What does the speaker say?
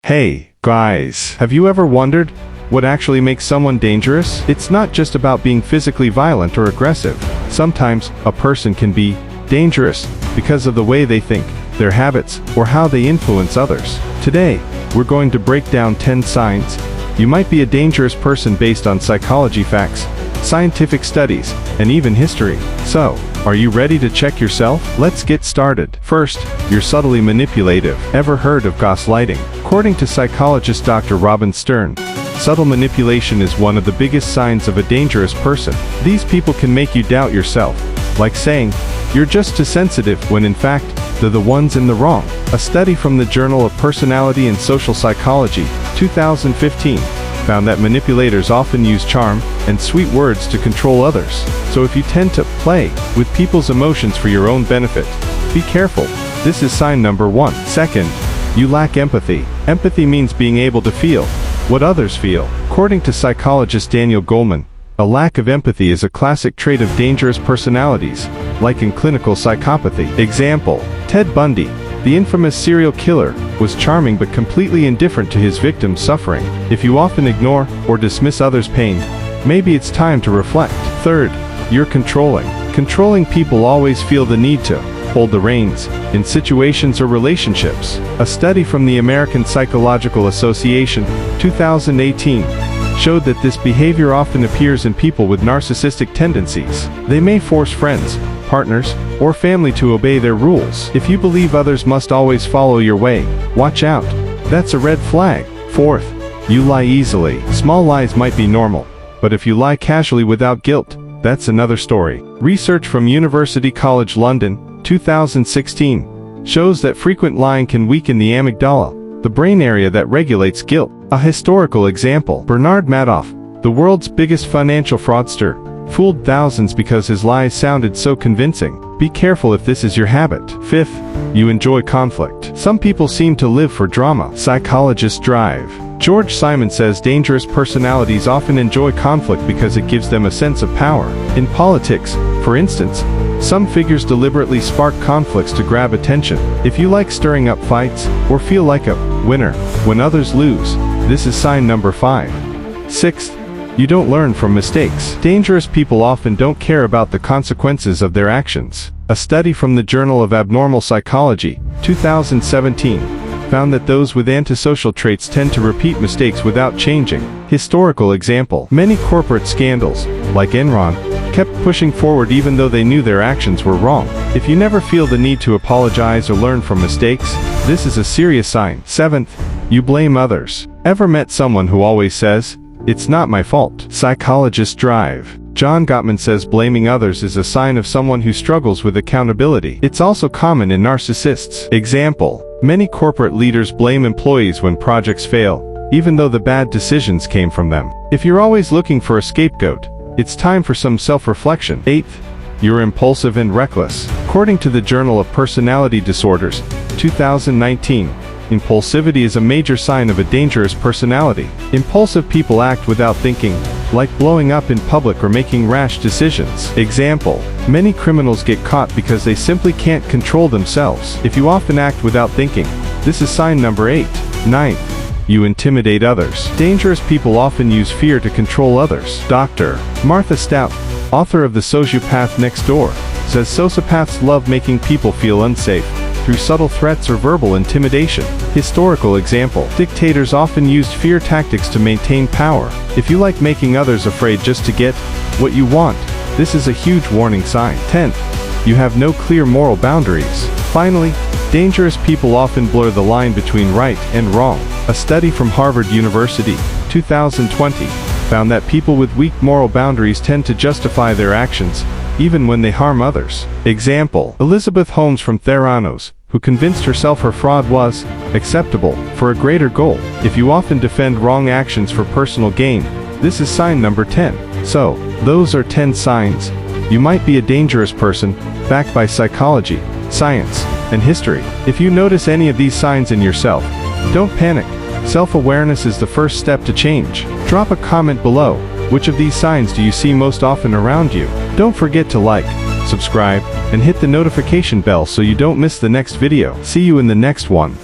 Hey, guys, have you ever wondered what actually makes someone dangerous? It's not just about being physically violent or aggressive. Sometimes, a person can be dangerous because of the way they think, their habits, or how they influence others. Today, we're going to break down 10 signs you might be a dangerous person based on psychology facts, scientific studies, and even history. So, are you ready to check yourself? Let's get started. First, you're subtly manipulative. Ever heard of gaslighting? According to psychologist Dr. Robin Stern, subtle manipulation is one of the biggest signs of a dangerous person. These people can make you doubt yourself, like saying, "You're just too sensitive," when in fact, they're the ones in the wrong. A study from the Journal of Personality and Social Psychology, 2015, found that manipulators often use charm and sweet words to control others. So if you tend to play with people's emotions for your own benefit, be careful. This is sign number 1. Second, you lack empathy. Empathy means being able to feel what others feel. According to psychologist Daniel Goleman, a lack of empathy is a classic trait of dangerous personalities, like in clinical psychopathy. Example, Ted Bundy, the infamous serial killer, was charming but completely indifferent to his victims' suffering. If you often ignore or dismiss others' pain, maybe it's time to reflect. Third, you're controlling. Controlling people always feel the need to hold the reins in situations or relationships. A study from the American Psychological Association, 2018, showed that this behavior often appears in people with narcissistic tendencies. They may force friends, partners, or family to obey their rules. If you believe others must always follow your way, watch out. That's a red flag. Fourth, you lie easily. Small lies might be normal, but if you lie casually without guilt, that's another story. Research from University College London, 2016, shows that frequent lying can weaken the amygdala, the brain area that regulates guilt. A historical example, Bernard Madoff, the world's biggest financial fraudster, fooled thousands because his lies sounded so convincing. Be careful if this is your habit. Fifth, you enjoy conflict. Some people seem to live for drama. Psychologists drive. George Simon says dangerous personalities often enjoy conflict because it gives them a sense of power. In politics, for instance, some figures deliberately spark conflicts to grab attention. If you like stirring up fights, or feel like a winner when others lose, this is sign number 5. Sixth, you don't learn from mistakes. Dangerous people often don't care about the consequences of their actions. A study from the Journal of Abnormal Psychology, 2017, found that those with antisocial traits tend to repeat mistakes without changing. Historical example, many corporate scandals, like Enron, kept pushing forward even though they knew their actions were wrong. If you never feel the need to apologize or learn from mistakes, this is a serious sign. Seventh, you blame others. Ever met someone who always says, "It's not my fault"? Psychologists drive. John Gottman says blaming others is a sign of someone who struggles with accountability. It's also common in narcissists. Example, many corporate leaders blame employees when projects fail, even though the bad decisions came from them. If you're always looking for a scapegoat, it's time for some self-reflection. Eighth, you're impulsive and reckless. According to the Journal of Personality Disorders, 2019, impulsivity is a major sign of a dangerous personality. Impulsive people act without thinking, like blowing up in public or making rash decisions. Example, many criminals get caught because they simply can't control themselves. If you often act without thinking, this is sign number 8. Ninth, you intimidate others. Dangerous people often use fear to control others. Dr. Martha Stout, author of The Sociopath Next Door, says sociopaths love making people feel unsafe through subtle threats or verbal intimidation. Historical example, dictators often used fear tactics to maintain power. If you like making others afraid just to get what you want, this is a huge warning sign. 10th, you have no clear moral boundaries. Finally, dangerous people often blur the line between right and wrong. A study from Harvard University, 2020, found that people with weak moral boundaries tend to justify their actions, even when they harm others. Example, Elizabeth Holmes from Theranos, who convinced herself her fraud was acceptable for a greater goal. If you often defend wrong actions for personal gain, this is sign number 10. So, those are 10 signs you might be a dangerous person, backed by psychology, science, and history. If you notice any of these signs in yourself, don't panic. Self-awareness is the first step to change. Drop a comment below. Which of these signs do you see most often around you? Don't forget to like, subscribe, and hit the notification bell so you don't miss the next video. See you in the next one.